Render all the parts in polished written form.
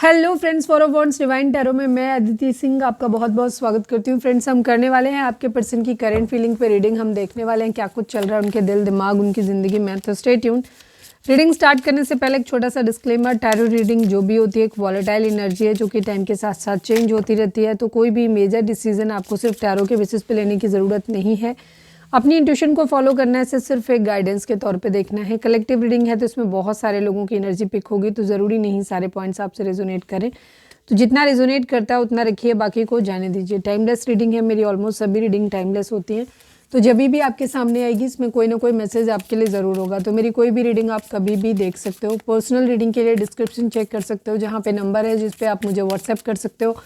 Hello friends, for wants divine tarot में मैं अदिति सिंह आपका बहुत बहुत स्वागत करती हूँ। फ्रेंड्स, हम करने वाले हैं आपके पर्सन की करंट फीलिंग पे रीडिंग। हम देखने वाले हैं क्या कुछ चल रहा है उनके दिल दिमाग उनकी ज़िंदगी में। तो स्टे ट्यून। रीडिंग स्टार्ट करने से पहले एक छोटा सा डिस्क्लेमर, टैरो रीडिंग जो भी होती है एक वॉलेटाइल एनर्जी है जो कि टाइम के साथ साथ चेंज होती रहती है। तो कोई भी मेजर डिसीजन आपको सिर्फ टैरो के बेसिस पे लेने की ज़रूरत नहीं है। अपनी इंट्यूशन को फॉलो करना है, सिर्फ एक गाइडेंस के तौर पे देखना है। कलेक्टिव रीडिंग है तो इसमें बहुत सारे लोगों की एनर्जी पिक होगी, तो ज़रूरी नहीं सारे पॉइंट्स आपसे रेजोनेट करें। तो जितना रेजोनेट करता है उतना रखिए, बाकी को जाने दीजिए। टाइमलेस रीडिंग है मेरी, ऑलमोस्ट सभी रीडिंग टाइमलेस होती हैं। तो जब भी आपके सामने आएगी इसमें कोई ना कोई मैसेज आपके लिए ज़रूर होगा। तो मेरी कोई भी रीडिंग आप कभी भी देख सकते हो। पर्सनल रीडिंग के लिए डिस्क्रिप्शन चेक कर सकते हो, जहाँ पे नंबर है जिस पे आप मुझे व्हाट्सएप कर सकते हो।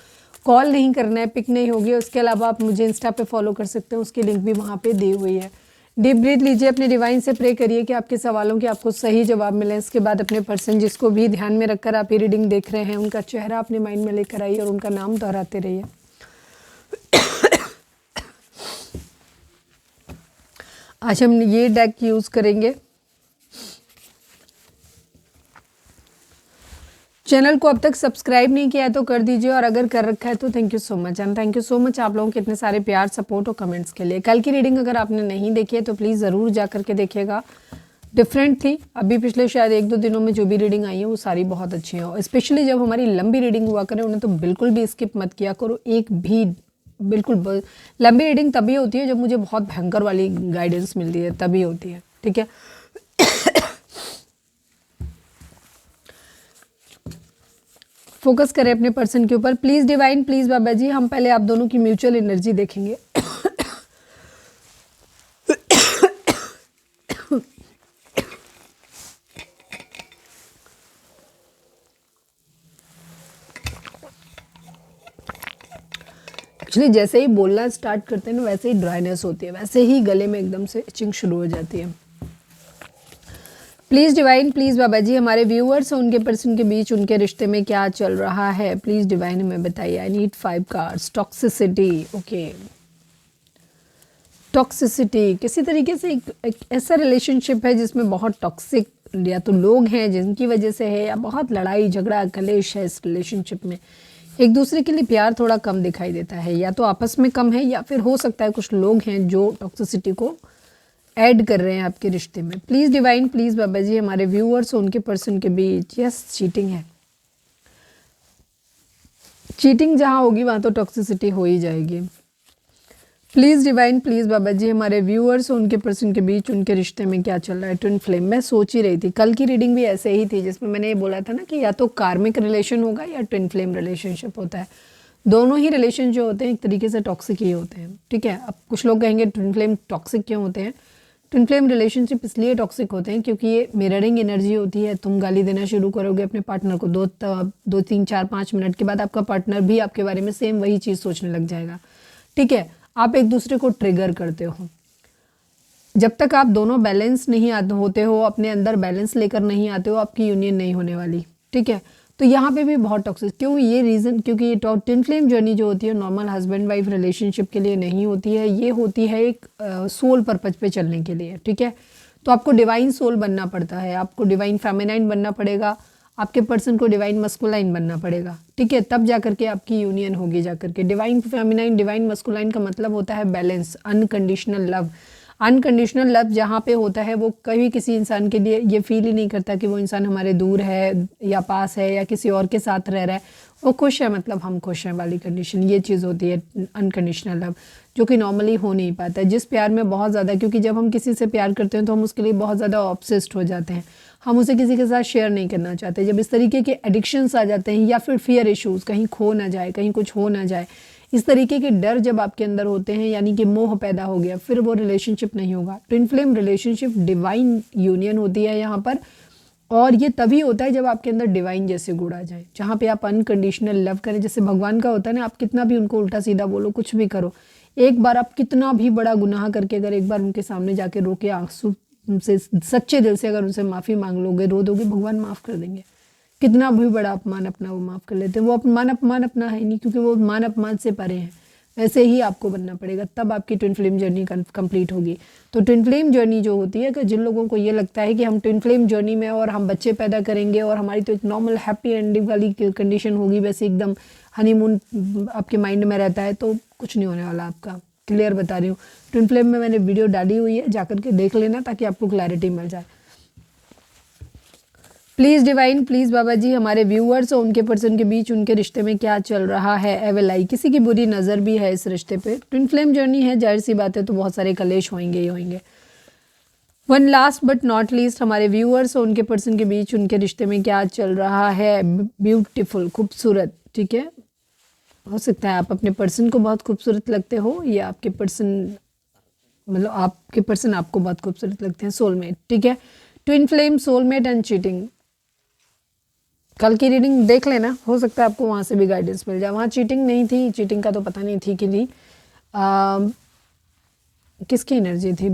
कॉल नहीं करना है, पिक नहीं होगी। उसके अलावा आप मुझे इंस्टा पे फॉलो कर सकते हो, उसकी लिंक भी वहाँ पे दी हुई है। डीप ब्रीथ लीजिए, अपने डिवाइन से प्रे करिए कि आपके सवालों के आपको सही जवाब मिले। इसके बाद अपने पर्सन जिसको भी ध्यान में रखकर आप ये रीडिंग देख रहे हैं उनका चेहरा अपने माइंड में लेकर आइए और उनका नाम दोहराते रहिए। आज हम ये डेक यूज़ करेंगे। चैनल को अब तक सब्सक्राइब नहीं किया है तो कर दीजिए, और अगर कर रखा है तो thank you so much. And thank you so much आप लोगों के इतने सारे प्यार, सपोर्ट और कमेंट्स के लिए। कल की रीडिंग अगर आपने नहीं देखी है तो प्लीज़ ज़रूर जा करके देखिएगा। डिफरेंट थी। अभी पिछले शायद 1-2 दिनों में जो भी रीडिंग आई है वो सारी बहुत अच्छी हैं। स्पेशली जब हमारी लंबी रीडिंग हुआ करे उन्हें तो बिल्कुल भी स्किप मत किया करो एक भी। बिल्कुल लंबी रीडिंग तभी होती है जब मुझे बहुत भयंकर वाली गाइडेंस मिलती है, तभी होती है। ठीक है, फोकस करें अपने पर्सन के ऊपर। प्लीज़ डिवाइन, प्लीज़ बाबा जी, हम पहले आप दोनों की म्यूचुअल एनर्जी देखेंगे। एक्चुअली जैसे ही बोलना स्टार्ट करते हैं ना वैसे ही ड्राइनेस होती है, वैसे ही गले में एकदम से इचिंग शुरू हो जाती है। प्लीज़ डिवाइन, प्लीज़ बाबा जी, हमारे व्यूअर्स और उनके पर्सन के बीच उनके रिश्ते में क्या चल रहा है प्लीज़ डिवाइन हमें बताइए। I need 5 cards. Toxicity, okay. Toxicity किसी तरीके से एक ऐसा रिलेशनशिप है जिसमें बहुत टॉक्सिक या तो लोग हैं जिनकी वजह से है, या बहुत लड़ाई झगड़ा कलेश है इस रिलेशनशिप में। एक दूसरे के लिए प्यार थोड़ा कम दिखाई देता है, या तो आपस में कम है या फिर हो सकता है कुछ लोग हैं जो टॉक्सिसिटी को ऐड कर रहे हैं आपके रिश्ते में। प्लीज़ डिवाइन, प्लीज़ बाबा जी, हमारे व्यूअर्स और उनके पर्सन के बीच। यस, चीटिंग है। चीटिंग जहाँ होगी वहाँ तो टॉक्सिसिटी हो ही जाएगी। प्लीज़ डिवाइन, प्लीज़ बाबा जी, हमारे व्यूअर्स और उनके पर्सन के बीच उनके रिश्ते में क्या चल रहा है। ट्विन फ्लेम, मैं सोच ही रही थी कल की रीडिंग भी ऐसे ही थी जिसमें मैंने ये बोला था ना कि या तो कार्मिक रिलेशन होगा या ट्विन फ्लेम रिलेशनशिप होता है। दोनों ही रिलेशन जो होते हैं एक तरीके से टॉक्सिक ही होते हैं। ठीक है, अब कुछ लोग कहेंगे ट्विन फ्लेम टॉक्सिक क्यों होते हैं। ट्विन फ्लेम रिलेशनशिप इसलिए टॉक्सिक होते हैं क्योंकि ये मिररिंग एनर्जी होती है। तुम गाली देना शुरू करोगे अपने पार्टनर को, 2-3-4-5 मिनट के बाद आपका पार्टनर भी आपके बारे में सेम वही चीज़ सोचने लग जाएगा। ठीक है, आप एक दूसरे को ट्रिगर करते हो। जब तक आप दोनों बैलेंस नहीं होते हो, अपने अंदर बैलेंस लेकर नहीं आते हो, आपकी यूनियन नहीं होने वाली। ठीक है, तो यहाँ पे भी बहुत टॉक्सिक क्यों, ये रीज़न क्योंकि ये ट्विन फ्लेम जर्नी जो होती है नॉर्मल हस्बैंड वाइफ रिलेशनशिप के लिए नहीं होती है। ये होती है एक सोल पर्पज पे चलने के लिए। ठीक है, तो आपको डिवाइन सोल बनना पड़ता है, आपको डिवाइन फेमिनाइन बनना पड़ेगा, आपके पर्सन को डिवाइन मस्कुलाइन बनना पड़ेगा। ठीक है, तब जा करके आपकी यूनियन होगी। जा करके डिवाइन फेमिनाइन डिवाइन मस्कुलाइन का मतलब होता है balance, unconditional love. Unconditional love जहाँ पे होता है वो कभी किसी इंसान के लिए ये फील ही नहीं करता कि वो इंसान हमारे दूर है या पास है या किसी और के साथ रह रहा है, वो खुश है मतलब हम खुश हैं वाली कंडीशन। ये चीज़ होती है अनकंडीशनल लव, जो कि नॉर्मली हो नहीं पाता है। जिस प्यार में बहुत ज़्यादा, क्योंकि जब हम किसी से प्यार करते हैं तो हम उसके लिए बहुत ज़्यादा ऑब्सेस्ड हो जाते हैं, हम उसे किसी के साथ शेयर नहीं करना चाहते। जब इस तरीके के एडिक्शंस आ जाते हैं या फिर फियर इश्यूज़, कहीं खो ना जाए, कहीं कुछ हो ना जाए, इस तरीके के डर जब आपके अंदर होते हैं, यानी कि मोह पैदा हो गया, फिर वो रिलेशनशिप नहीं होगा। Twin flame relationship divine union होती है यहाँ पर, और ये तभी होता है जब आपके अंदर डिवाइन जैसे गुण आ जाए, जहाँ पे आप अनकंडीशनल लव करें। जैसे भगवान का होता है ना, आप कितना भी उनको उल्टा सीधा बोलो, कुछ भी करो, एक बार आप कितना भी बड़ा गुनाह करके अगर एक बार उनके सामने जाके रो के आंसू से सच्चे दिल से अगर उनसे माफ़ी मांग लोगे, रो दोगे, भगवान माफ़ कर देंगे। कितना भी बड़ा अपमान अपना वो माफ़ कर लेते हैं। वो अपमान अपना है नहीं, क्योंकि वो मान अपमान से परे हैं। वैसे ही आपको बनना पड़ेगा, तब आपकी ट्विन फ्लेम जर्नी कंप्लीट होगी। तो ट्विन फ्लेम जर्नी जो होती है कि जिन लोगों को ये लगता है कि हम ट्विन फ्लेम जर्नी में और हम बच्चे पैदा करेंगे और हमारी तो एक नॉर्मल हैप्पी एंडिंग वाली कंडीशन होगी, वैसे एकदम हनीमून आपके माइंड में रहता है, तो कुछ नहीं होने वाला आपका। क्लियर बता रही हूँ। ट्विन फ्लेम में मैंने वीडियो डाली हुई है, जाकर के देख लेना ताकि आपको क्लैरिटी मिल जाए। प्लीज़ डिवाइन, प्लीज़ बाबा जी, हमारे व्यूअर्स और उनके पर्सन के बीच उनके रिश्ते में क्या चल रहा है। एवल आई, किसी की बुरी नज़र भी है इस रिश्ते पे। ट्विन फ्लेम जर्नी है, जाहिर सी बात है, तो बहुत सारे कलेश होंगे ही होंगे। One last but not least, हमारे व्यूअर्स और उनके पर्सन के बीच उनके रिश्ते में क्या चल रहा है। ब्यूटीफुल, खूबसूरत, ठीक है। हो सकता है आप अपने पर्सन को बहुत खूबसूरत लगते हो, या आपके पर्सन मतलब आपके पर्सन आपको बहुत खूबसूरत लगते हैं। सोलमेट, ठीक है। Twin flame, soulmate and cheating. कल की रीडिंग देख लेना, हो सकता है आपको वहाँ से भी गाइडेंस मिल जाए। वहाँ चीटिंग नहीं थी, चीटिंग का तो पता नहीं थी कि नहीं। किसकी एनर्जी थी?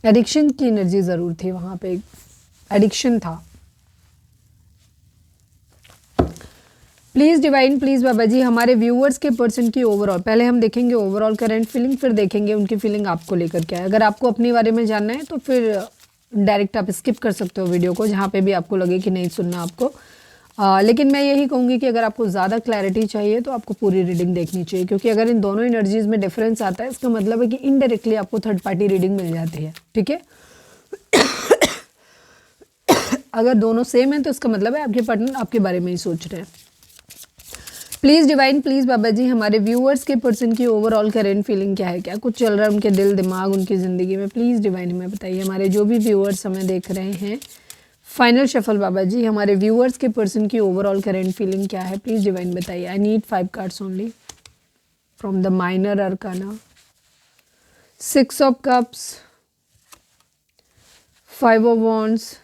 एडिक्शन की एनर्जी ज़रूर थी वहाँ पे, एडिक्शन था। प्लीज़ डिवाइन, प्लीज़ बाबा जी, हमारे व्यूअर्स के पर्सन की ओवरऑल, पहले हम देखेंगे ओवरऑल करंट फीलिंग, फिर देखेंगे उनकी फीलिंग आपको लेकर क्या है। अगर आपको अपने बारे में जानना है तो फिर डायरेक्ट आप स्किप कर सकते हो वीडियो को, जहाँ पे भी आपको लगे कि नहीं सुनना आपको। लेकिन मैं यही कहूँगी कि अगर आपको ज़्यादा क्लैरिटी चाहिए तो आपको पूरी रीडिंग देखनी चाहिए, क्योंकि अगर इन दोनों एनर्जीज़ में डिफरेंस आता है, इसका मतलब है कि इनडायरेक्टली आपको थर्ड पार्टी रीडिंग मिल जाती है, ठीक है। अगर दोनों सेम है तो इसका मतलब है आपके पार्टनर आपके बारे में ही सोच रहे हैं। प्लीज़ डिवाइन, प्लीज़ बाबा जी, हमारे व्यूअर्स के पर्सन की ओवरऑल करेंट फीलिंग क्या है, क्या कुछ चल रहा है उनके दिल दिमाग उनकी ज़िंदगी में। प्लीज़ डिवाइन हमें बताइए। हमारे जो भी व्यूअर्स हमें देख रहे हैं, फाइनल शफल बाबा जी, हमारे व्यूअर्स के पर्सन की ओवरऑल करेंट फीलिंग क्या है, प्लीज़ डिवाइन बताइए। I need 5 cards only from the minor arcana. 6 of cups, 5 of wands,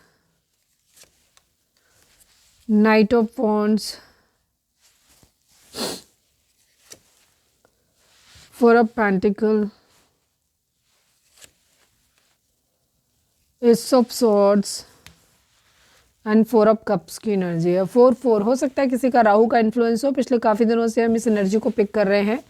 night of wands, 4 of Pentacle, Ace of Swords and 4 of cups की energy है। 4 हो सकता है किसी का राहु का इन्फ्लुएंस हो। पिछले काफ़ी दिनों से हम इस एनर्जी को पिक कर रहे हैं,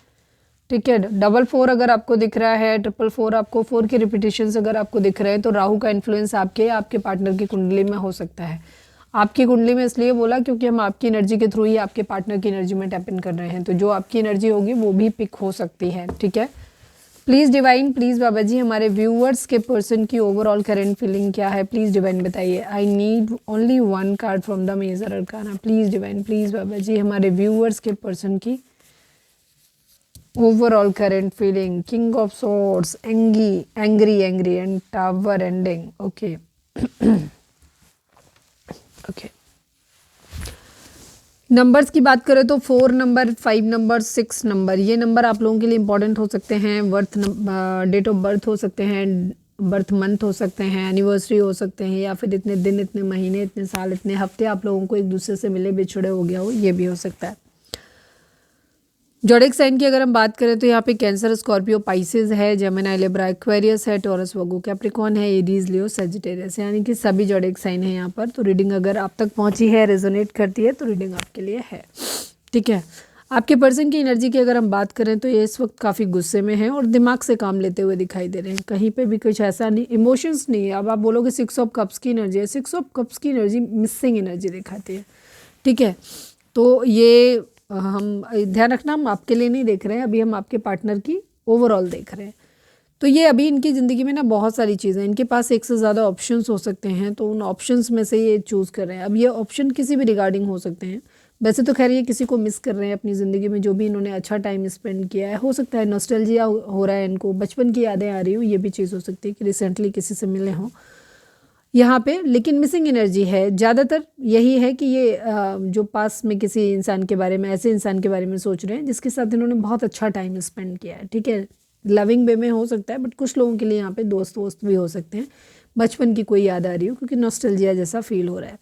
ठीक है। 4 अगर आपको दिख रहा है, 4 आपको 4 के रिपीटेशंस अगर आपको दिख रहे हैं, तो राहु का इन्फ्लुएंस आपके पार्टनर की कुंडली में हो सकता है। आपकी कुंडली में इसलिए बोला क्योंकि हम आपकी एनर्जी के थ्रू ही आपके पार्टनर की एनर्जी में टैप इन कर रहे हैं, तो जो आपकी एनर्जी होगी वो भी पिक हो सकती है, ठीक है। प्लीज़ डिवाइन, प्लीज़ बाबा जी, हमारे व्यूअर्स के पर्सन की ओवरऑल करंट फीलिंग क्या है, प्लीज़ डिवाइन बताइए। I need only 1 card from the major arcana. Please divine, please बाबा जी, हमारे व्यूअर्स के पर्सन की overall current feeling. King of swords, angry and tower ending. Okay okay, numbers की बात करें तो 4 नंबर, 5 नंबर, 6 नंबर, ये नंबर आप लोगों के लिए इंपॉर्टेंट हो सकते हैं। डेट ऑफ बर्थ हो सकते हैं, बर्थ मंथ हो सकते हैं, एनिवर्सरी हो सकते हैं, या फिर इतने दिन, इतने महीने, इतने साल, इतने हफ्ते आप लोगों को एक दूसरे से मिले बिछड़े हो गया हो, ये भी हो सकता है। जोडिक साइन की अगर हम बात करें तो यहाँ पे कैंसर, स्कॉर्पियो, पाइसेस है, जेमिनी, लिब्रा, एक्वेरियस है, टॉरस, वर्गो, कैप्रिकॉर्न है, एरीज, लियो, सजिटेरियस, यानी कि सभी जोडिक साइन है यहाँ पर। तो रीडिंग अगर आप तक पहुँची है, रेजोनेट करती है, तो रीडिंग आपके लिए है, ठीक है। आपके पर्सन की एनर्जी की अगर हम बात करें तो ये इस वक्त काफ़ी गुस्से में है और दिमाग से काम लेते हुए दिखाई दे रहे हैं। कहीं पे भी कुछ ऐसा नहीं, इमोशंस नहीं है। अब आप बोलोगे 6 ऑफ कप्स की एनर्जी है, 6 ऑफ कप्स की एनर्जी मिसिंग एनर्जी दिखाती है, ठीक है। तो ये हम ध्यान रखना, हम आपके लिए नहीं देख रहे हैं, अभी हम आपके पार्टनर की ओवरऑल देख रहे हैं। तो ये अभी इनकी ज़िंदगी में ना बहुत सारी चीज़ें, इनके पास एक से ज़्यादा ऑप्शंस हो सकते हैं, तो उन ऑप्शंस में से ये चूज़ कर रहे हैं। अब ये ऑप्शन किसी भी रिगार्डिंग हो सकते हैं। वैसे तो खैर ये किसी को मिस कर रहे हैं अपनी ज़िंदगी में, जो भी इन्होंने अच्छा टाइम स्पेंड किया है। हो सकता है नॉस्टैल्जिया हो रहा है इनको, बचपन की यादें आ रही हो, ये भी चीज़ हो सकती है कि रिसेंटली किसी से मिले हों यहाँ पे। लेकिन मिसिंग एनर्जी है ज़्यादातर, यही है कि ये जो पास में किसी इंसान के बारे में, ऐसे इंसान के बारे में सोच रहे हैं जिसके साथ इन्होंने बहुत अच्छा टाइम स्पेंड किया है, ठीक है। लविंग वे में हो सकता है, बट कुछ लोगों के लिए यहाँ पे दोस्त वोस्त भी हो सकते हैं, बचपन की कोई याद आ रही हो, क्योंकि नॉस्टैल्जिया जैसा फील हो रहा है।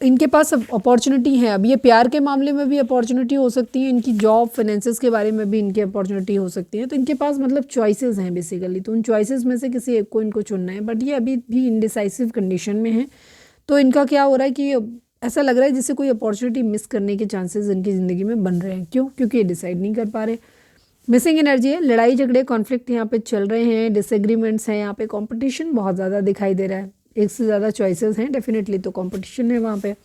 इनके पास अब अपॉर्चुनिटी है। अब ये प्यार के मामले में भी अपॉर्चुनिटी हो सकती है, इनकी जॉब फाइनेंसेस के बारे में भी इनकी अपॉर्चुनिटी हो सकती है। तो इनके पास मतलब चॉइसेस हैं बेसिकली, तो उन चॉइसेस में से किसी एक को इनको चुनना है, बट ये अभी भी इनडिसाइसिव कंडीशन में है। तो इनका क्या हो रहा है कि ऐसा लग रहा है जिससे कोई अपॉर्चुनिटी मिस करने के चांसेस इनकी ज़िंदगी में बन रहे हैं। क्यों? क्योंकि ये डिसाइड नहीं कर पा रहे। मिसिंग एनर्जी है, लड़ाई झगड़े कॉन्फ्लिक्ट यहाँ पे चल रहे हैं, डिसएग्रीमेंट्स हैं, यहाँ पे कंपटीशन बहुत ज़्यादा दिखाई दे रहा है। एक से ज़्यादा चॉइसेस हैं डेफिनेटली, तो कंपटीशन है वहाँ पे।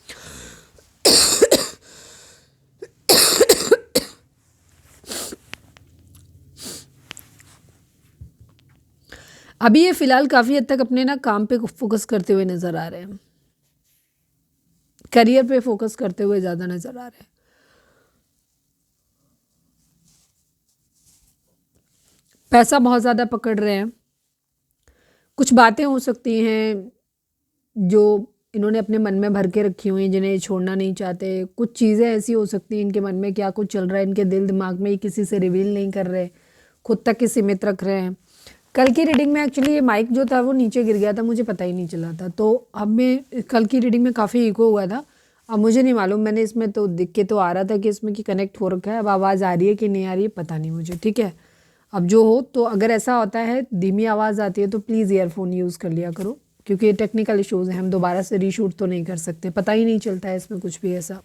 अभी ये फिलहाल काफ़ी हद तक अपने ना काम पे फोकस करते हुए नज़र आ रहे हैं, करियर पे फोकस करते हुए ज़्यादा नज़र आ रहे हैं। पैसा बहुत ज़्यादा पकड़ रहे हैं। कुछ बातें हो सकती हैं जो इन्होंने अपने मन में भर के रखी हुई हैं, जिन्हें छोड़ना नहीं चाहते। कुछ चीज़ें ऐसी हो सकती हैं इनके मन में, क्या कुछ चल रहा है इनके दिल दिमाग में, ये किसी से रिवील नहीं कर रहे, खुद तक ही सीमित रख रहे हैं। कल की रीडिंग में एक्चुअली ये माइक जो था वो नीचे गिर गया था, मुझे पता ही नहीं चला था। तो अब मैं कल की रीडिंग में काफ़ी इको हुआ था। अब मुझे नहीं मालूम, मैंने इसमें तो दिख के तो आ रहा था कि इसमें कि कनेक्ट हो रखा है। अब आवाज़ आ रही है कि नहीं आ रही है पता नहीं मुझे, ठीक है। अब जो हो, तो अगर ऐसा होता है धीमी आवाज़ आती है तो प्लीज़ ईयरफोन यूज़ कर लिया करो, क्योंकि ये टेक्निकल इश्यूज़ हैं, हम दोबारा से रीशूट तो नहीं कर सकते, पता ही नहीं चलता है इसमें कुछ भी ऐसा।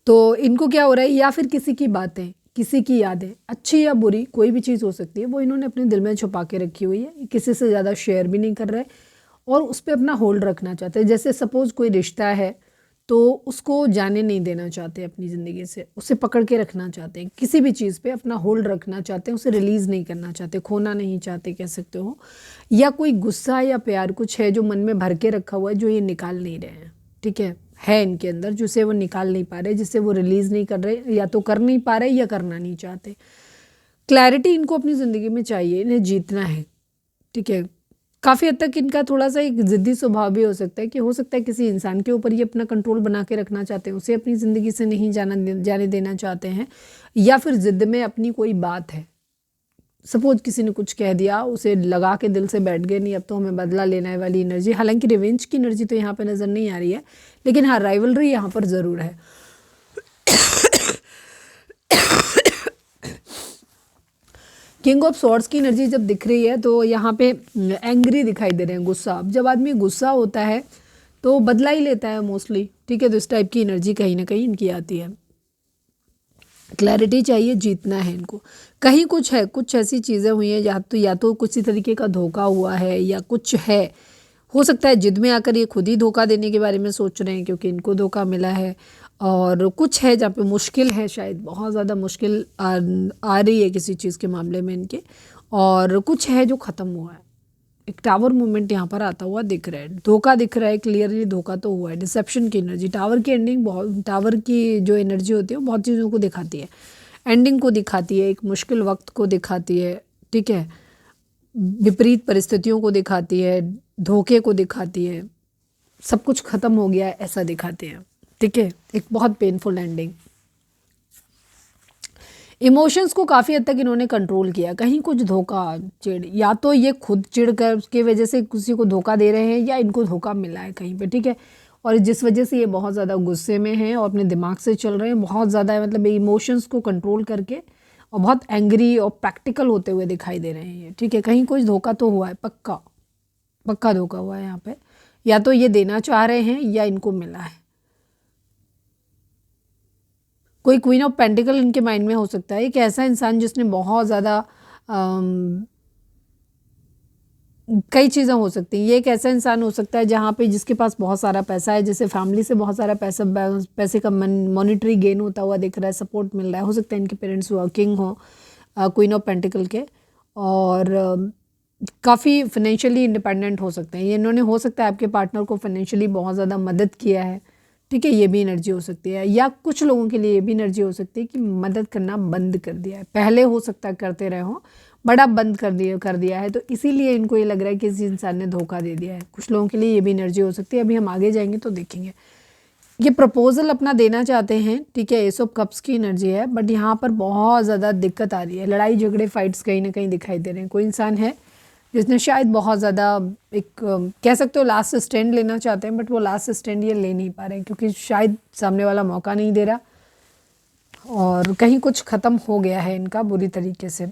तो इनको क्या हो रहा है, या फिर किसी की बातें, किसी की यादें, अच्छी या बुरी कोई भी चीज़ हो सकती है, वो इन्होंने अपने दिल में छुपा के रखी हुई है, किसी से ज़्यादा शेयर भी नहीं कर रहे और उस पर अपना होल्ड रखना चाहते हैं। जैसे सपोज़ कोई रिश्ता है तो उसको जाने नहीं देना चाहते अपनी ज़िंदगी से, उसे पकड़ के रखना चाहते हैं, किसी भी चीज़ पे अपना होल्ड रखना चाहते हैं, उसे रिलीज़ नहीं करना चाहते, खोना नहीं चाहते कह सकते हो। या कोई गुस्सा या प्यार कुछ है जो मन में भर के रखा हुआ है, जो ये निकाल नहीं रहे हैं, ठीक है इनके अंदर, जिसे वो निकाल नहीं पा रहे, जिसे वो रिलीज़ नहीं कर रहे, या तो कर नहीं पा रहे या करना नहीं चाहते। क्लैरिटी इनको अपनी ज़िंदगी में चाहिए, इन्हें जीतना है, ठीक है। काफ़ी हद तक इनका थोड़ा सा एक ज़िद्दी स्वभाव भी हो सकता है, कि हो सकता है किसी इंसान के ऊपर ये अपना कंट्रोल बना के रखना चाहते हैं, उसे अपनी ज़िंदगी से नहीं जाने देना चाहते हैं, या फिर ज़िद्द में अपनी कोई बात है, सपोज किसी ने कुछ कह दिया, उसे लगा के दिल से बैठ गए, नहीं अब तो हमें बदला लेना है वाली एनर्जी। हालांकि रिवेंज की एनर्जी तो यहाँ पे नज़र नहीं आ रही है, लेकिन हाँ राइवलरी यहाँ पर ज़रूर है। किंग ऑफ सॉर्ड्स की एनर्जी जब दिख रही है तो यहाँ पे एंग्री दिखाई दे रहे हैं, गुस्सा। अब जब आदमी गुस्सा होता है तो बदला ही लेता है मोस्टली, ठीक है। तो इस टाइप की एनर्जी कहीं ना कहीं इनकी आती है। क्लैरिटी चाहिए, जीतना है इनको। कहीं कुछ है, कुछ ऐसी चीज़ें हुई हैं या तो किसी तरीके का धोखा हुआ है, या कुछ है, हो सकता है जिद में आकर ये खुद ही धोखा देने के बारे में सोच रहे हैं, क्योंकि इनको धोखा मिला है। और कुछ है जहाँ पे मुश्किल है, शायद बहुत ज़्यादा मुश्किल आ रही है किसी चीज़ के मामले में इनके। और कुछ है जो ख़त्म हुआ है। एक टावर मूवमेंट यहाँ पर आता हुआ दिख रहा है, धोखा दिख रहा है, क्लियरली धोखा तो हुआ है। डिसेप्शन की एनर्जी, टावर की एंडिंग, बहुत टावर की जो एनर्जी होती है वो बहुत चीज़ों को दिखाती है, एंडिंग को दिखाती है, एक मुश्किल वक्त को दिखाती है, ठीक है, विपरीत परिस्थितियों को दिखाती है, धोखे को दिखाती है, सब कुछ ख़त्म हो गया है ऐसा दिखाते हैं, ठीक है। एक बहुत पेनफुल एंडिंग। इमोशंस को काफ़ी हद तक इन्होंने कंट्रोल किया। कहीं कुछ धोखा, चिढ़, या तो ये खुद चिढ़ कर की वजह से किसी को धोखा दे रहे हैं, या इनको धोखा मिला है कहीं पे, ठीक है। और जिस वजह से ये बहुत ज़्यादा गुस्से में हैं और अपने दिमाग से चल रहे हैं, बहुत ज़्यादा मतलब इमोशंस को कंट्रोल करके, और बहुत एंग्री और प्रैक्टिकल होते हुए दिखाई दे रहे हैं ये, ठीक है। कहीं कुछ धोखा तो हुआ है, पक्का पक्का धोखा हुआ है यहाँ पे। या तो ये देना चाह रहे हैं या इनको मिला है। कोई क्वीन ऑफ पेंटिकल इनके माइंड में हो सकता है, एक ऐसा इंसान जिसने बहुत ज़्यादा कई चीज़ें हो सकती हैं। ये एक ऐसा इंसान हो सकता है जहाँ पे जिसके पास बहुत सारा पैसा है, जैसे फैमिली से बहुत सारा पैसे का मॉनिटरी गेन होता हुआ दिख रहा है, सपोर्ट मिल रहा है। हो सकता है इनके पेरेंट्स वर्किंग हो, क्वीन ऑफ पेंटिकल के, और काफ़ी फाइनेंशियली इंडिपेंडेंट हो सकते हैं ये। इन्होंने हो सकता है आपके पार्टनर को फाइनेंशियली बहुत ज़्यादा मदद किया है, ठीक है, ये भी एनर्जी हो सकती है। या कुछ लोगों के लिए ये भी एनर्जी हो सकती है कि मदद करना बंद कर दिया है, पहले हो सकता है करते रहे हो, बड़ा बंद कर दिया है, तो इसीलिए इनको ये लग रहा है कि इस इंसान ने धोखा दे दिया है। कुछ लोगों के लिए ये भी एनर्जी हो सकती है, अभी हम आगे जाएंगे तो देखेंगे। ये प्रपोजल अपना देना चाहते हैं, ठीक है, एस ऑफ कप्स की एनर्जी है, बट यहाँ पर बहुत ज़्यादा दिक्कत आ रही है, लड़ाई झगड़े फाइट्स कहीं ना कहीं दिखाई दे रहे हैं। कोई इंसान है जिसने शायद बहुत ज़्यादा एक कह सकते हो लास्ट स्टैंड लेना चाहते हैं, बट वो लास्ट स्टैंड ये ले नहीं पा रहे हैं, क्योंकि शायद सामने वाला मौका नहीं दे रहा, और कहीं कुछ ख़त्म हो गया है इनका बुरी तरीके से।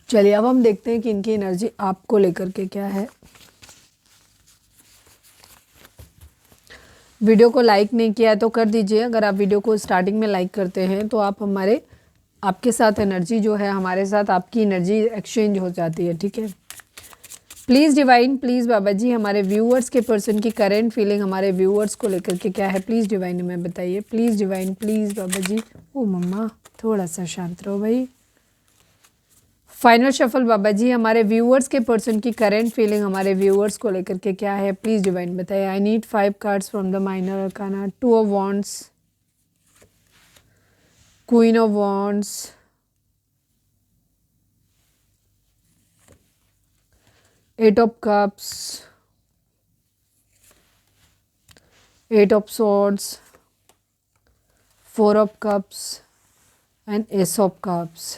चलिए अब हम देखते हैं कि इनकी एनर्जी आपको लेकर के क्या है। वीडियो को लाइक नहीं किया है तो कर दीजिए। अगर आप वीडियो को स्टार्टिंग में लाइक करते हैं तो आप आपके साथ एनर्जी जो है, हमारे साथ आपकी एनर्जी एक्सचेंज हो जाती है, ठीक है। प्लीज़ डिवाइन, प्लीज़ बाबा जी, हमारे व्यूअर्स के पर्सन की करेंट फीलिंग हमारे व्यूअर्स को लेकर के क्या है, प्लीज़ डिवाइन हमें बताइए। प्लीज़ डिवाइन, प्लीज़ बाबा जी। ओ मम्मा थोड़ा सा शांत रहो भाई। फाइनल शफल बाबा जी, हमारे व्यूअर्स के पर्सन की करेंट फीलिंग हमारे व्यूअर्स को लेकर के क्या है, प्लीज़ डिवाइन बताइए। I need 5 cards from the minor arcana. 2 of wands, queen of wands, 8 of cups, 8 of swords, 4 of cups and S of cups.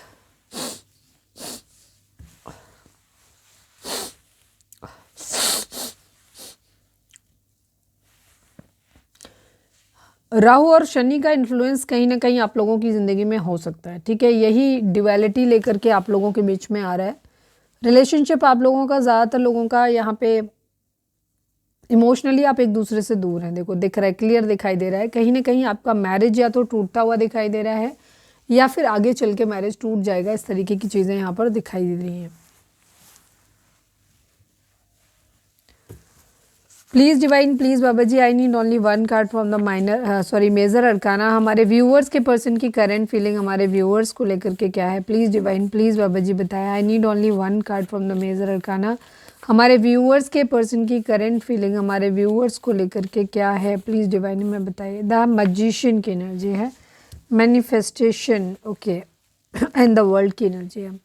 Rahu और शनि का इन्फ्लुएंस कहीं ना कहीं आप लोगों की ज़िंदगी में हो सकता है, ठीक है। यही ड्युअलिटी लेकर के आप लोगों के बीच में आ रहा है। रिलेशनशिप आप लोगों का, ज़्यादातर लोगों का यहाँ पे इमोशनली आप एक दूसरे से दूर हैं। देखो दिख रहा है, क्लियर दिखाई दे रहा है। कहीं ना कहीं आपका मैरिज या तो टूटता हुआ दिखाई दे रहा है या फिर आगे चल के मैरिज टूट जाएगा। इस तरीके की चीज़ें यहाँ पर दिखाई दे रही हैं। Please divine, please Baba ji, I need only 1 card from the major arcana. हमारे व्यूअर्स के पर्सन की करंट फीलिंग हमारे व्यूअर्स को लेकर के क्या है, प्लीज़ डिवाइन, प्लीज़ बाबा जी बताया। I need only 1 card from the major arcana. हमारे व्यूअर्स के पर्सन की करंट फीलिंग हमारे व्यूअर्स को लेकर के क्या है, प्लीज़ डिवाइन में बताइए। द मैजिशियन की एनर्जी है, manifestation, okay, and the world की एनर्जी है।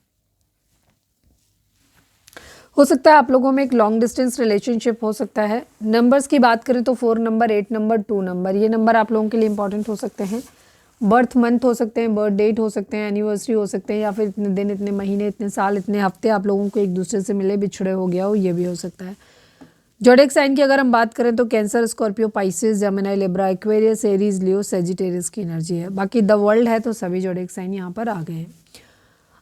हो सकता है आप लोगों में एक लॉन्ग डिस्टेंस रिलेशनशिप हो सकता है। नंबर्स की बात करें तो 4 नंबर, 8 नंबर, 2 नंबर, ये नंबर आप लोगों के लिए इंपॉर्टेंट हो सकते हैं। बर्थ मंथ हो सकते हैं, बर्थ डेट हो सकते हैं, एनिवर्सरी हो सकते हैं, या फिर इतने दिन, इतने महीने, इतने साल, इतने हफ्ते आप लोगों को एक दूसरे से मिले बिछड़े हो गया हो, ये भी हो सकता है। ज़ोडिएक साइन की अगर हम बात करें तो cancer, Scorpio, Pisces, Gemini, Libra, Aquarius, Aries, Leo, Sagittarius की एनर्जी है। बाकी द वर्ल्ड है तो सभी ज़ोडिएक साइन यहाँ पर आ गए हैं।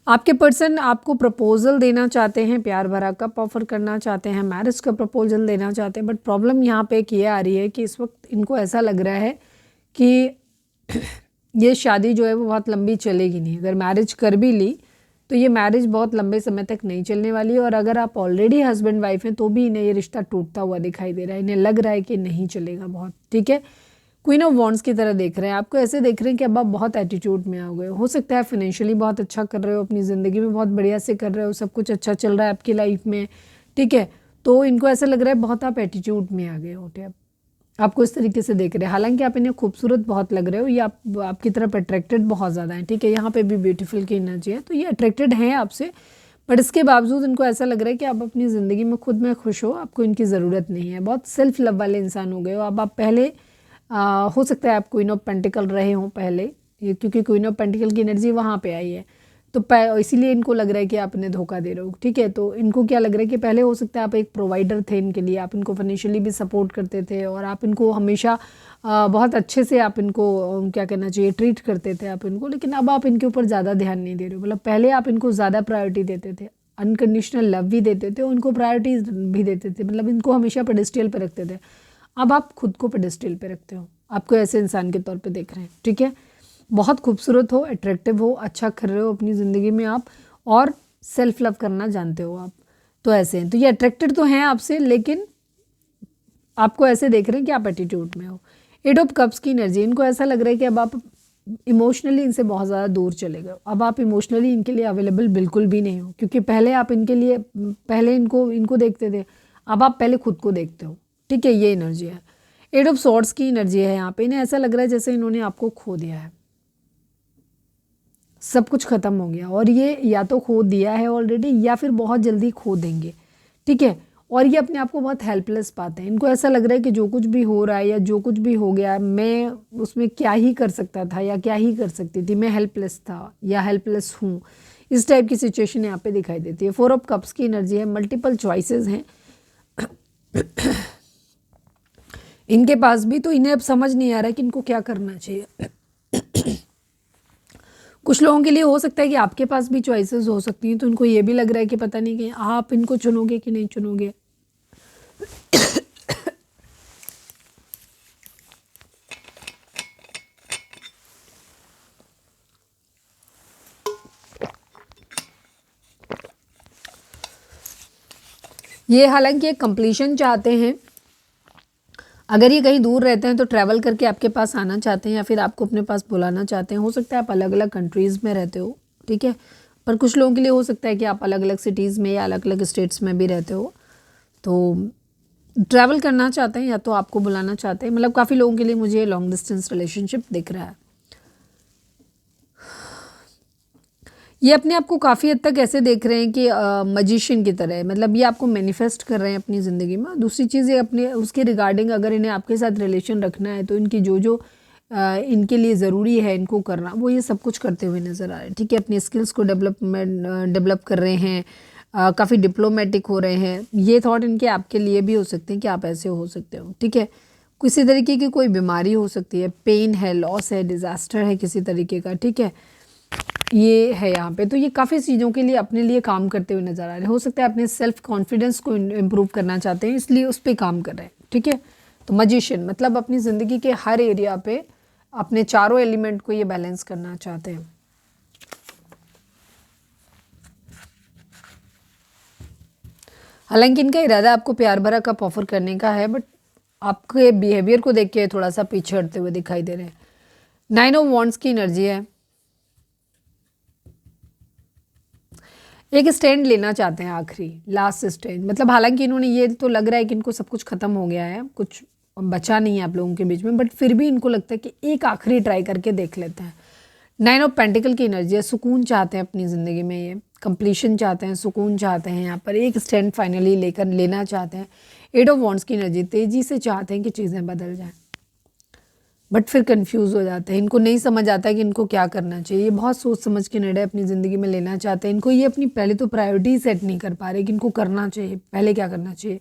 आपके पर्सन आपको प्रपोजल देना चाहते हैं, प्यार भरा कप ऑफर करना चाहते हैं, मैरिज का प्रपोजल देना चाहते हैं। बट प्रॉब्लम यहाँ पे एक ये आ रही है कि इस वक्त इनको ऐसा लग रहा है कि ये शादी जो है वो बहुत लंबी चलेगी नहीं। अगर मैरिज कर भी ली तो ये मैरिज बहुत लंबे समय तक नहीं चलने वाली है। और अगर आप ऑलरेडी हस्बैंड वाइफ हैं तो भी इन्हें ये रिश्ता टूटता हुआ दिखाई दे रहा है। इन्हें लग रहा है कि नहीं चलेगा बहुत, ठीक है। क्वीन ऑफ वॉन्ड्स की तरह देख रहे हैं आपको, ऐसे देख रहे हैं कि अब आप बहुत एटीट्यूड में आ गए हो सकता है फाइनेंशियली बहुत अच्छा कर रहे हो, अपनी ज़िंदगी में बहुत बढ़िया से कर रहे हो, सब कुछ अच्छा चल रहा है आपकी लाइफ में, ठीक है। तो इनको ऐसा लग रहा है बहुत आप एटीट्यूड में आ गए हो, आपको इस तरीके से देख रहे हैं। हालांकि आप इन्हें खूबसूरत बहुत लग रहे हो, ये आपकी तरफ अट्रैक्टेड बहुत ज़्यादा है, ठीक है। यहाँ पे भी ब्यूटीफुल की एनर्जी है, तो ये अट्रैक्टेड हैं आपसे। बट इसके बावजूद इनको ऐसा लग रहा है कि आप अपनी ज़िंदगी में खुद में खुश हो, आपको इनकी ज़रूरत नहीं है। बहुत सेल्फ लव वाले इंसान हो गए हो अब आप। पहले हो सकता है आप क्वीन ऑफ पेंटिकल रहे हों पहले, ये क्योंकि क्वीन ऑफ पेंटिकल की एनर्जी वहाँ पे आई है, तो इसीलिए इनको लग रहा है कि आप इन्हें धोखा दे रहे हो, ठीक है। तो इनको क्या लग रहा है कि पहले हो सकता है आप एक प्रोवाइडर थे इनके लिए, आप इनको फाइनेंशियली भी सपोर्ट करते थे और आप इनको हमेशा बहुत अच्छे से आप इनको क्या कहना चाहिए ट्रीट करते थे आप इनको। लेकिन अब आप इनके ऊपर ज़्यादा ध्यान नहीं दे रहे हो। मतलब पहले आप इनको ज़्यादा प्रायोरिटी देते थे, अनकंडीशनल लव भी देते थे, उनको प्रायोरिटीज भी देते थे, मतलब इनको हमेशा पेडेस्टल पे रखते थे। अब आप खुद को पेडेस्टल पे रखते हो, आपको ऐसे इंसान के तौर पे देख रहे हैं, ठीक है। बहुत खूबसूरत हो, अट्रैक्टिव हो, अच्छा कर रहे हो अपनी ज़िंदगी में आप, और सेल्फ लव करना जानते हो आप, तो ऐसे हैं। तो ये अट्रैक्टेड तो हैं आपसे, लेकिन आपको ऐसे देख रहे हैं कि आप एटीट्यूड में हो। 8 ऑफ कप्स की एनर्जी, इनको ऐसा लग रहा है कि अब आप इमोशनली इनसे बहुत ज़्यादा दूर चले गए। अब आप इमोशनली इनके लिए अवेलेबल बिल्कुल भी नहीं हो, क्योंकि पहले आप इनके लिए पहले इनको देखते थे, अब आप पहले खुद को देखते हो, ठीक है। ये एनर्जी है। 8 ऑफ सॉर्ड्स की एनर्जी है यहाँ पे। इन्हें ऐसा लग रहा है जैसे इन्होंने आपको खो दिया है, सब कुछ ख़त्म हो गया, और ये या तो खो दिया है ऑलरेडी या फिर बहुत जल्दी खो देंगे, ठीक है। और ये अपने आप को बहुत हेल्पलेस पाते हैं। इनको ऐसा लग रहा है कि जो कुछ भी हो रहा है या जो कुछ भी हो गया, मैं उसमें क्या ही कर सकता था या क्या ही कर सकती थी, मैं हेल्पलेस था या हेल्पलेस हूँ, इस टाइप की सिचुएशन यहाँ पे दिखाई देती है। 4 ऑफ कप्स की एनर्जी है, मल्टीपल चॉइसेस हैं इनके पास भी, तो इन्हें अब समझ नहीं आ रहा है कि इनको क्या करना चाहिए। कुछ लोगों के लिए हो सकता है कि आपके पास भी चॉइसेस हो सकती हैं, तो इनको ये भी लग रहा है कि पता नहीं कि आप इनको चुनोगे कि नहीं चुनोगे। ये हालांकि एक कंप्लीशन चाहते हैं, अगर ये कहीं दूर रहते हैं तो ट्रैवल करके आपके पास आना चाहते हैं या फिर आपको अपने पास बुलाना चाहते हैं। हो सकता है आप अलग अलग कंट्रीज़ में रहते हो, ठीक है, पर कुछ लोगों के लिए हो सकता है कि आप अलग अलग सिटीज़ में या अलग अलग स्टेट्स में भी रहते हो, तो ट्रैवल करना चाहते हैं या तो आपको बुलाना चाहते हैं। मतलब काफ़ी लोगों के लिए मुझे लॉन्ग डिस्टेंस रिलेशनशिप दिख रहा है। ये अपने आप को काफ़ी हद तक ऐसे देख रहे हैं कि मजिशियन की तरह है, मतलब ये आपको मैनिफेस्ट कर रहे हैं अपनी ज़िंदगी में। दूसरी चीज़ ये अपने उसके रिगार्डिंग अगर इन्हें आपके साथ रिलेशन रखना है तो इनकी जो जो इनके लिए ज़रूरी है इनको करना, वो ये सब कुछ करते हुए नज़र आ रहे हैं, ठीक है। अपनी स्किल्स को डेवलप कर रहे हैं, काफ़ी डिप्लोमेटिक हो रहे हैं। ये थॉट इनके आपके लिए भी हो सकते हैं कि आप ऐसे हो सकते हो, ठीक है। किसी तरीके की कोई बीमारी हो सकती है, पेन है, लॉस है, डिज़ास्टर है किसी तरीके का, ठीक है, ये है यहाँ पे। तो ये काफ़ी चीज़ों के लिए अपने लिए काम करते हुए नज़र आ रहे हैं। हो सकता है अपने सेल्फ कॉन्फिडेंस को इम्प्रूव करना चाहते हैं, इसलिए उस पर काम कर रहे हैं, ठीक है। तो मजिशियन मतलब अपनी ज़िंदगी के हर एरिया पे अपने चारों एलिमेंट को ये बैलेंस करना चाहते हैं। हालांकि इनका इरादा आपको प्यार भरा कप ऑफर करने का है, बट आपके बिहेवियर को देख के थोड़ा सा पीछे हटते हुए दिखाई दे रहे हैं। 9 ऑफ वॉन्ड्स की एनर्जी है। एक स्टैंड लेना चाहते हैं, आखिरी लास्ट स्टैंड। मतलब हालांकि इन्होंने, ये तो लग रहा है कि इनको सब कुछ ख़त्म हो गया है, कुछ बचा नहीं है आप लोगों के बीच में, बट फिर भी इनको लगता है कि एक आखिरी ट्राई करके देख लेते हैं। 9 ऑफ पेंटिकल की एनर्जी है। सुकून चाहते हैं अपनी ज़िंदगी में, ये कंप्लीशन चाहते हैं, सुकून चाहते हैं, यहाँ पर एक स्टैंड फाइनली लेना चाहते हैं। 8 ऑफ वॉन्ड्स की एनर्जी, तेज़ी से चाहते हैं कि चीज़ें बदल जाएं, बट फिर कंफ्यूज हो जाते हैं। इनको नहीं समझ आता है कि इनको क्या करना चाहिए। ये बहुत सोच समझ के निर्णय अपनी ज़िंदगी में लेना चाहते हैं। इनको ये अपनी पहले तो प्रायोरिटी सेट नहीं कर पा रहे कि इनको करना चाहिए, पहले क्या करना चाहिए।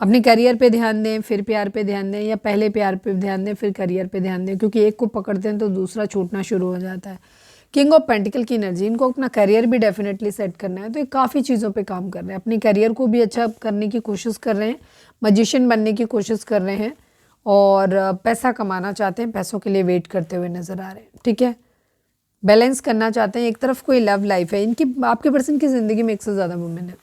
अपने करियर पे ध्यान दें, फिर प्यार पे ध्यान दें, या पहले प्यार पे ध्यान दें फिर करियर पे ध्यान दें, क्योंकि एक को पकड़ते हैं तो दूसरा छूटना शुरू हो जाता है। किंग ऑफ पेंटिकल की एनर्जी, इनको अपना करियर भी डेफिनेटली सेट करना है, तो ये काफ़ी चीज़ों पे काम कर रहे हैं। अपने करियर को भी अच्छा करने की कोशिश कर रहे हैं, मजिशियन बनने की कोशिश कर रहे हैं, और पैसा कमाना चाहते हैं, पैसों के लिए वेट करते हुए नज़र आ रहे हैं, ठीक है। बैलेंस करना चाहते हैं। एक तरफ कोई लव लाइफ है इनकी, आपके पर्सन की ज़िंदगी में 1 से ज़्यादा वुमेन है।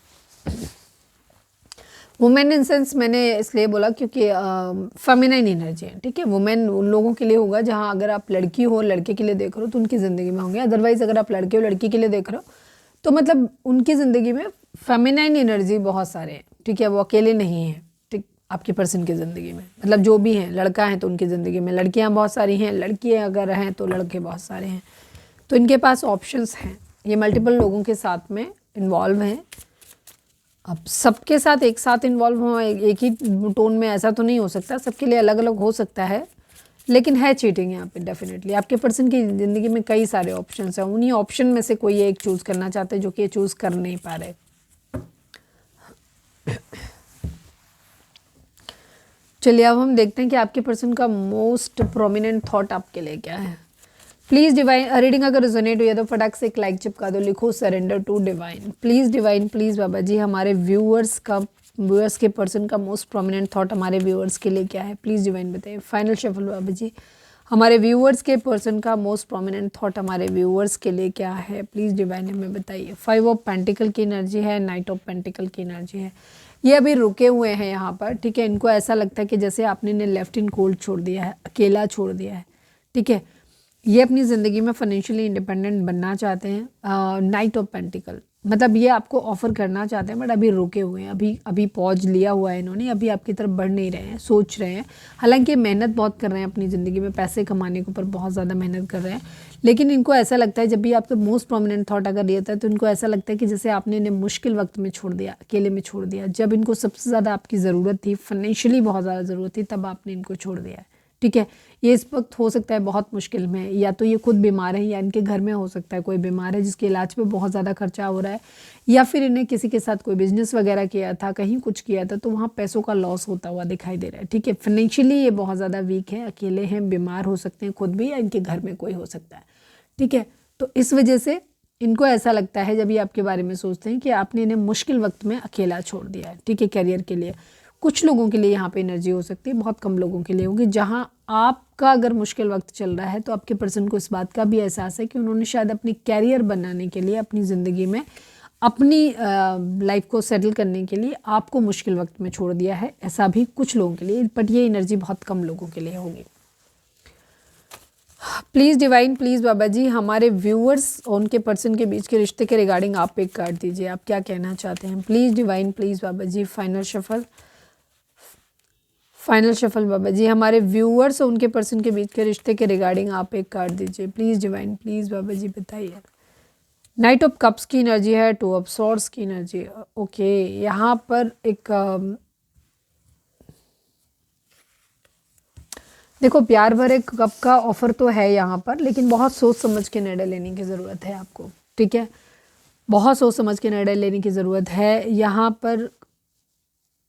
वुमेन इन सेंस मैंने इसलिए बोला क्योंकि फेमिनाइन एनर्जी है, ठीक है। वुमेन उन लोगों के लिए होगा जहाँ अगर आप लड़की हो लड़के के लिए देख रहे हो तो उनकी ज़िंदगी में होंगे, अदरवाइज़ अगर आप लड़के हो लड़की के लिए देख रहे हो तो मतलब उनकी ज़िंदगी में फेमिनाइन एनर्जी बहुत सारे हैं, ठीक है। वो अकेले नहीं हैं, ठीक, आपके पर्सन की ज़िंदगी में, मतलब जो भी हैं, लड़का है तो उनकी ज़िंदगी में लड़कियाँ बहुत सारी हैं, लड़कियाँ अगर हैं तो लड़के बहुत सारे हैं, तो इनके पास ऑप्शंस हैं। ये मल्टीपल लोगों के साथ में इन्वॉल्व हैं। अब सबके साथ एक साथ इन्वॉल्व हो एक ही टोन में, ऐसा तो नहीं हो सकता, सबके लिए अलग अलग हो सकता है, लेकिन है चीटिंग यहाँ पे डेफिनेटली। आपके पर्सन की ज़िंदगी में कई सारे ऑप्शंस हैं, उन्हीं ऑप्शन में से कोई एक चूज़ करना चाहते हैं जो कि ये चूज़ कर नहीं पा रहे। चलिए अब हम देखते हैं कि आपके पर्सन का मोस्ट प्रोमिनेंट थॉट आपके लिए क्या है। प्लीज़ डिवाइन, रीडिंग अगर रिजोनेट हुई है तो फटाक से एक लाइक चिपका दो, लिखो surrender to divine. Please divine, please बाबा जी, हमारे व्यूअर्स के पर्सन का मोस्ट प्रोमिनेंट थॉट हमारे व्यूअर्स के लिए क्या है, प्लीज़ डिवाइन बताइए। फाइनल शफल बाबा जी, हमारे व्यूअर्स के पर्सन का मोस्ट प्रोमिनेंट थॉट हमारे व्यूअर्स के लिए क्या है, प्लीज़ डिवाइन हमें बताइए। 5 ऑफ पेंटिकल की एनर्जी है, 9 ऑफ पेंटिकल की एनर्जी है। ये अभी रुके हुए हैं यहाँ पर, ठीक है। इनको ऐसा लगता है कि जैसे आपने इन्हें लेफ्ट इन कोल्ड छोड़ दिया है, अकेला छोड़ दिया है, ठीक है। ये अपनी ज़िंदगी में फाइनेंशियली इंडिपेंडेंट बनना चाहते हैं। 9 ऑफ पेंटिकल मतलब ये आपको ऑफ़र करना चाहते हैं, बट अभी रुके हुए हैं, अभी पॉज लिया हुआ है इन्होंने, अभी आपकी तरफ बढ़ नहीं रहे हैं, सोच रहे हैं। हालांकि मेहनत बहुत कर रहे हैं अपनी ज़िंदगी में, पैसे कमाने के ऊपर बहुत ज़्यादा मेहनत कर रहे हैं, लेकिन इनको ऐसा लगता है, जब भी आपका मोस्ट प्रोमिनेंट थॉट अगर ये था तो इनको ऐसा लगता है कि जैसे आपने इन्हें मुश्किल वक्त में छोड़ दिया, अकेले में छोड़ दिया, जब इनको सबसे ज़्यादा आपकी ज़रूरत थी, फाइनेंशियली बहुत ज़्यादा ज़रूरत थी, तब आपने इनको छोड़ दिया है, ठीक है। ये इस वक्त हो सकता है बहुत मुश्किल में, या तो ये खुद बीमार है या इनके घर में हो सकता है कोई बीमार है जिसके इलाज पे बहुत ज़्यादा खर्चा हो रहा है, या फिर इन्हें किसी के साथ कोई बिजनेस वगैरह किया था, कहीं कुछ किया था, तो वहाँ पैसों का लॉस होता हुआ दिखाई दे रहा है, ठीक है। फाइनेंशियली ये बहुत ज़्यादा वीक है, अकेले हैं, बीमार हो सकते हैं खुद भी, या इनके घर में कोई हो सकता है, ठीक है। तो इस वजह से इनको ऐसा लगता है जब ये आपके बारे में सोचते हैं कि आपने इन्हें मुश्किल वक्त में अकेला छोड़ दिया है, ठीक है, करियर के लिए। कुछ लोगों के लिए यहाँ पे एनर्जी हो सकती है, बहुत कम लोगों के लिए होगी। जहाँ आपका अगर मुश्किल वक्त चल रहा है तो आपके पर्सन को इस बात का भी एहसास है कि उन्होंने शायद अपनी कैरियर बनाने के लिए अपनी ज़िंदगी में अपनी लाइफ को सेटल करने के लिए आपको मुश्किल वक्त में छोड़ दिया है, ऐसा भी कुछ लोगों के लिए, बट ये एनर्जी बहुत कम लोगों के लिए होगी। प्लीज़ डिवाइन, प्लीज़ बाबा जी हमारे व्यूअर्स और उनके पर्सन के बीच के रिश्ते के रिगार्डिंग आप एक कार्ड दीजिए, आप क्या कहना चाहते हैं। प्लीज़ डिवाइन, प्लीज़ बाबा जी फाइनल शफल, फाइनल शफल बाबा जी हमारे व्यूअर्स और उनके पर्सन के बीच के रिश्ते के रिगार्डिंग आप एक कार्ड दीजिए। प्लीज़ डिवाइन, प्लीज़ बाबा जी बताइए। नाइट ऑफ कप्स की एनर्जी है, टू ऑफ सॉर्ड्स की एनर्जी। ओके, यहाँ पर एक देखो प्यार भरे कप का ऑफर तो है यहाँ पर, लेकिन बहुत सोच समझ के निर्णय लेने की ज़रूरत है आपको, ठीक है, बहुत सोच समझ के निर्णय लेने की ज़रूरत है। यहाँ पर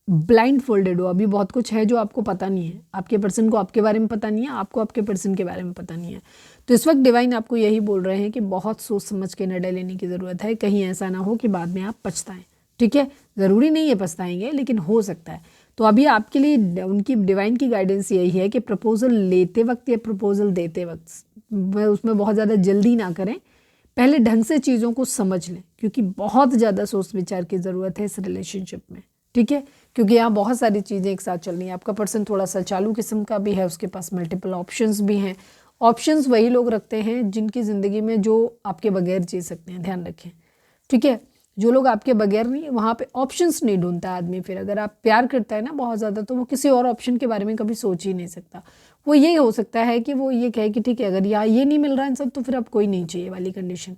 ब्लाइंड फोल्डेड हो, अभी बहुत कुछ है जो आपको पता नहीं है, आपके पर्सन को आपके बारे में पता नहीं है, आपको आपके पर्सन के बारे में पता नहीं है। तो इस वक्त डिवाइन आपको यही बोल रहे हैं कि बहुत सोच समझ के निर्णय लेने की ज़रूरत है, कहीं ऐसा ना हो कि बाद में आप पछताएं, ठीक है, ज़रूरी नहीं है पछताएंगे, लेकिन हो सकता है। तो अभी आपके लिए उनकी डिवाइन की गाइडेंस यही है कि प्रपोजल लेते वक्त या प्रपोजल देते वक्त उसमें बहुत ज़्यादा जल्दी ना करें, पहले ढंग से चीज़ों को समझ लें, क्योंकि बहुत ज़्यादा सोच विचार की ज़रूरत है इस रिलेशनशिप में, ठीक है, क्योंकि यहाँ बहुत सारी चीज़ें एक साथ चल रही हैं। आपका पर्सन थोड़ा सा चालू किस्म का भी है, उसके पास मल्टीपल ऑप्शंस भी हैं। ऑप्शंस वही लोग रखते हैं जिनकी ज़िंदगी में जो आपके बगैर जी सकते हैं, ध्यान रखें, ठीक है, जो लोग आपके बगैर नहीं, वहाँ पे ऑप्शंस नहीं ढूंढता आदमी। फिर अगर आप प्यार करता है ना बहुत ज़्यादा, तो वो किसी और ऑप्शन के बारे में कभी सोच ही नहीं सकता। वो ये हो सकता है कि वो ये कहे कि ठीक है, अगर यहाँ ये नहीं मिल रहा है सब, तो फिर अब कोई नहीं चाहिए वाली कंडीशन।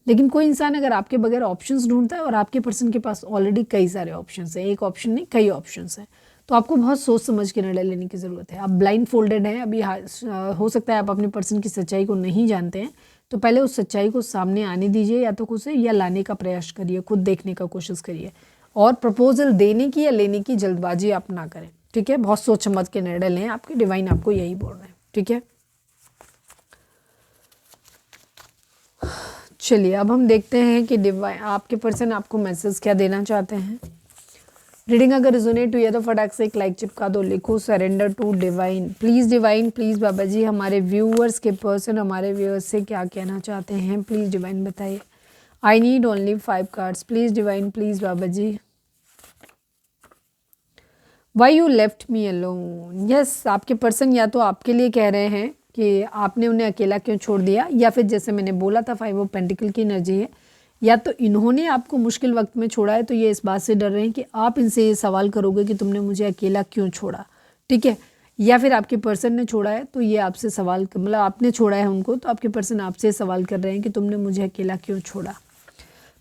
लेकिन कोई इंसान अगर आपके बगैर ऑप्शंस ढूंढता है और आपके पर्सन के पास ऑलरेडी कई सारे ऑप्शंस हैं, एक ऑप्शन नहीं कई ऑप्शंस हैं, तो आपको बहुत सोच समझ के निर्णय लेने की ज़रूरत है। आप ब्लाइंड फोल्डेड हैं अभी, हो सकता है आप अपने पर्सन की सच्चाई को नहीं जानते हैं, तो पहले उस सच्चाई को सामने आने दीजिए, या तो उसे या लाने का प्रयास करिए, खुद देखने का कोशिश करिए, और प्रपोजल देने की या लेने की जल्दबाजी आप ना करें, ठीक है, बहुत सोच समझ के निर्णय लें, आपके डिवाइन आपको यही बोल रहे हैं, ठीक है। चलिए अब हम देखते हैं कि डिवाइन आपके पर्सन आपको मैसेज क्या देना चाहते हैं। रीडिंग अगर रिजोनेट हुई है तो फटाक से एक लाइक चिपका दो, लिखो surrender to divine. Please divine, please बाबा जी हमारे व्यूअर्स के पर्सन हमारे व्यूअर्स से क्या कहना चाहते हैं, प्लीज़ डिवाइन बताइए। I need only 5 cards, please divine, please Baba ji. Why you left me alone. Yes, आपके पर्सन या तो आपके लिए कह रहे हैं कि आपने उन्हें अकेला क्यों छोड़ दिया, या फिर जैसे मैंने बोला था 5 ऑफ पेंटिकल की एनर्जी है, या तो इन्होंने आपको मुश्किल वक्त में छोड़ा है, तो ये इस बात से डर रहे हैं कि आप इनसे ये सवाल करोगे कि तुमने मुझे अकेला क्यों छोड़ा, ठीक है, या फिर आपके पर्सन ने छोड़ा है तो ये आपसे सवाल, मतलब आपने छोड़ा है उनको, तो आपके पर्सन आपसे सवाल कर रहे हैं कि तुमने मुझे अकेला क्यों छोड़ा।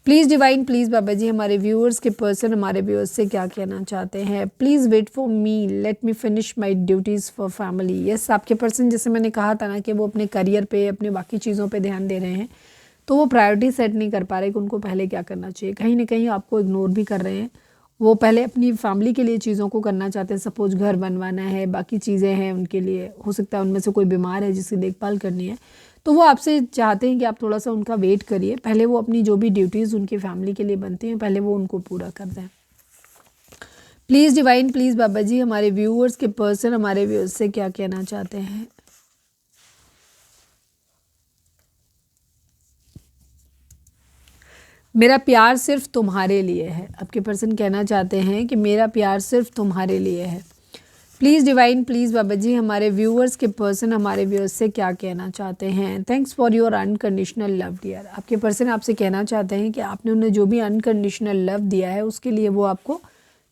प्लीज़ डिवाइन, प्लीज़ बाबा जी हमारे व्यूअर्स के पर्सन हमारे व्यूअर्स से क्या कहना चाहते हैं। Please wait for me, let me finish my duties for family. Yes, आपके पर्सन जैसे मैंने कहा था ना कि वो अपने करियर पे, अपने बाकी चीज़ों पे ध्यान दे रहे हैं, तो वो प्रायोरिटी सेट नहीं कर पा रहे कि उनको पहले क्या करना चाहिए, कहीं ना कहीं आपको इग्नोर भी कर रहे हैं। वो पहले अपनी फैमिली के लिए चीज़ों को करना चाहते हैं, सपोज घर बनवाना है, बाकी चीज़ें हैं उनके लिए, हो सकता है उनमें से कोई बीमार है जिसकी देखभाल करनी है, तो वो आपसे चाहते हैं कि आप थोड़ा सा उनका वेट करिए, पहले वो अपनी जो भी ड्यूटीज़ उनकी फैमिली के लिए बनती हैं पहले वो उनको पूरा कर दें। प्लीज़ डिवाइन, प्लीज़ बाबा जी हमारे व्यूअर्स के पर्सन हमारे व्यूअर्स से क्या कहना चाहते हैं। मेरा प्यार सिर्फ तुम्हारे लिए है, आपके पर्सन कहना चाहते हैं कि मेरा प्यार सिर्फ तुम्हारे लिए है। प्लीज़ डिवाइन, प्लीज़ बाबा जी हमारे व्यूअर्स के पर्सन हमारे व्यूअर्स से क्या कहना चाहते हैं। Thanks for your unconditional love dear. आपके पर्सन आपसे कहना चाहते हैं कि आपने उन्हें जो भी अनकंडीशनल लव दिया है उसके लिए वो आपको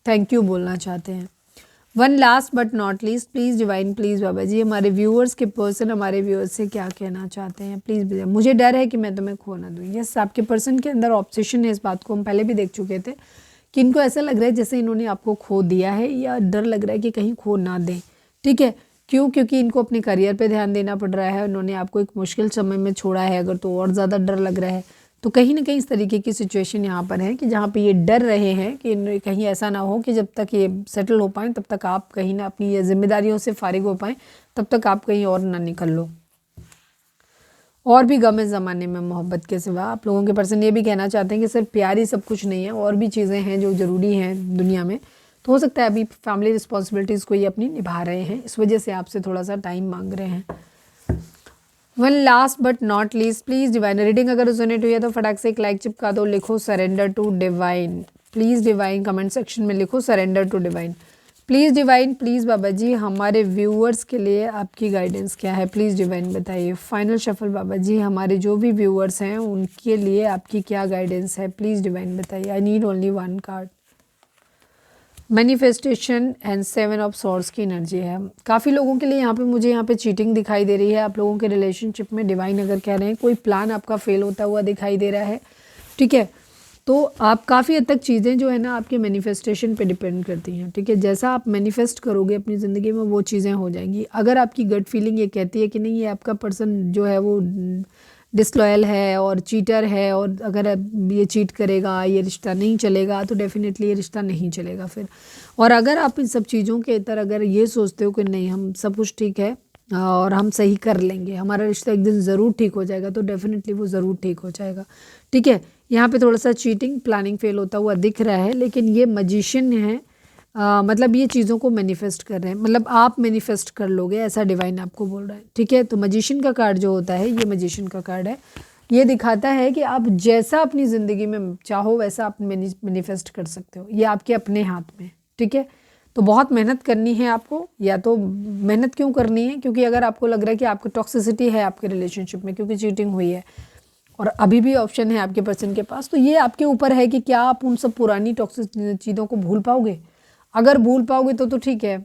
थैंक यू बोलना चाहते हैं। One last but not least, please divine, please बाबा जी हमारे व्यूअर्स के पर्सन हमारे व्यूअर्स से क्या कहना चाहते हैं। प्लीज़ मुझे डर है कि मैं तुम्हें खो ना दूँ। यस, आपके पर्सन के अंदर ऑब्सेशन है, इस बात को हम पहले भी देख चुके थे कि इनको ऐसा लग रहा है जैसे इन्होंने आपको खो दिया है, या डर लग रहा है कि कहीं खो ना दें, ठीक है। क्यों? क्योंकि इनको अपने करियर पे ध्यान देना पड़ रहा है, उन्होंने आपको एक मुश्किल समय में छोड़ा है अगर, तो और ज़्यादा डर लग रहा है। तो कहीं ना कहीं इस तरीके की सिचुएशन यहाँ पर है कि जहाँ पे ये डर रहे हैं कि कहीं ऐसा ना हो कि जब तक ये सेटल हो पाएँ तब तक आप कहीं ना अपनी ये जिम्मेदारियों से फारिग हो पाएँ, तब तक आप कहीं और ना निकल लो। और भी गम इस ज़माने में मोहब्बत के सिवा। आप लोगों के पर्सन ये भी कहना चाहते हैं कि सिर्फ प्यार ही सब कुछ नहीं है, और भी चीज़ें हैं जो ज़रूरी हैं दुनिया में। तो हो सकता है अभी फैमिली रिस्पॉन्सिबिलिटीज़ को ये अपनी निभा रहे हैं, इस वजह से आपसे थोड़ा सा टाइम मांग रहे हैं। One last but not least, please divine reading अगर रेजोनेट हुई है तो फटाक से एक लाइक चिपका दो, लिखो surrender to divine. Please divine comment section में लिखो surrender to divine. Please divine, please बाबा जी हमारे व्यूअर्स के लिए आपकी गाइडेंस क्या है, प्लीज़ डिवाइन बताइए। फाइनल शफल बाबा जी हमारे जो भी व्यूअर्स हैं उनके लिए आपकी क्या गाइडेंस है, प्लीज़ डिवाइन बताइए। I need only one card. Manifestation and 7 of swords की एनर्जी है। काफ़ी लोगों के लिए यहाँ पे मुझे यहाँ पे चीटिंग दिखाई दे रही है। आप लोगों के रिलेशनशिप में डिवाइन अगर कह रहे हैं कोई प्लान आपका फेल होता हुआ दिखाई दे रहा है, ठीक है। तो आप काफ़ी हद तक चीज़ें जो है ना आपके मैनिफेस्टेशन पे डिपेंड करती हैं, ठीक है। जैसा आप मैनिफेस्ट करोगे अपनी ज़िंदगी में वो चीज़ें हो जाएंगी। अगर आपकी गट फीलिंग ये कहती है कि नहीं ये आपका पर्सन जो है वो डिसलॉयल है और चीटर है और अगर ये चीट करेगा ये रिश्ता नहीं चलेगा, तो डेफिनेटली ये रिश्ता नहीं चलेगा फिर। और अगर आप इन सब चीज़ों के इतर अगर ये सोचते हो कि नहीं हम सब कुछ ठीक है और हम सही कर लेंगे, हमारा रिश्ता एक दिन ज़रूर ठीक हो जाएगा, तो डेफिनेटली वो ज़रूर ठीक हो जाएगा, ठीक है। यहाँ पे थोड़ा सा चीटिंग प्लानिंग फेल होता हुआ दिख रहा है, लेकिन ये मजिशियन है, मतलब ये चीज़ों को मैनिफेस्ट कर रहे हैं, मतलब आप मैनिफेस्ट कर लोगे ऐसा डिवाइन आपको बोल रहा है, ठीक है। तो मजिशियन का कार्ड जो होता है ये मजिशियन का कार्ड है, ये दिखाता है कि आप जैसा अपनी ज़िंदगी में चाहो वैसा आप मैनिफेस्ट कर सकते हो, ये आपके अपने हाथ में, ठीक है। तो बहुत मेहनत करनी है आपको, या तो मेहनत क्यों करनी है, क्योंकि अगर आपको लग रहा है कि आपको टॉक्सिसिटी है आपके रिलेशनशिप में क्योंकि चीटिंग हुई है और अभी भी ऑप्शन है आपके पर्सन के पास, तो ये आपके ऊपर है कि क्या आप उन सब पुरानी टॉक्सिक चीज़ों को भूल पाओगे। अगर भूल पाओगे तो ठीक है,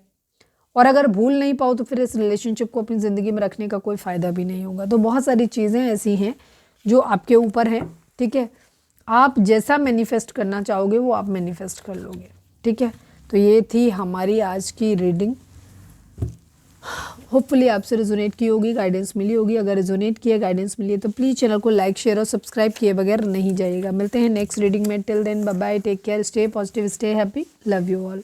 और अगर भूल नहीं पाओ तो फिर इस रिलेशनशिप को अपनी ज़िंदगी में रखने का कोई फ़ायदा भी नहीं होगा। तो बहुत सारी चीज़ें ऐसी हैं जो आपके ऊपर है, ठीक है। आप जैसा मैनिफेस्ट करना चाहोगे वो आप मैनिफेस्ट कर लोगे, ठीक है। तो ये थी हमारी आज की रीडिंग, होपफुली आपसे रेजोनेट की होगी, गाइडेंस मिली होगी। अगर रेजोनेट किया गाइडेंस मिली है तो प्लीज़ चैनल को लाइक शेयर और सब्सक्राइब किए बगैर नहीं जाइएगा। मिलते हैं नेक्स्ट रीडिंग में, till then bye bye, take care, stay positive, stay happy, love you all.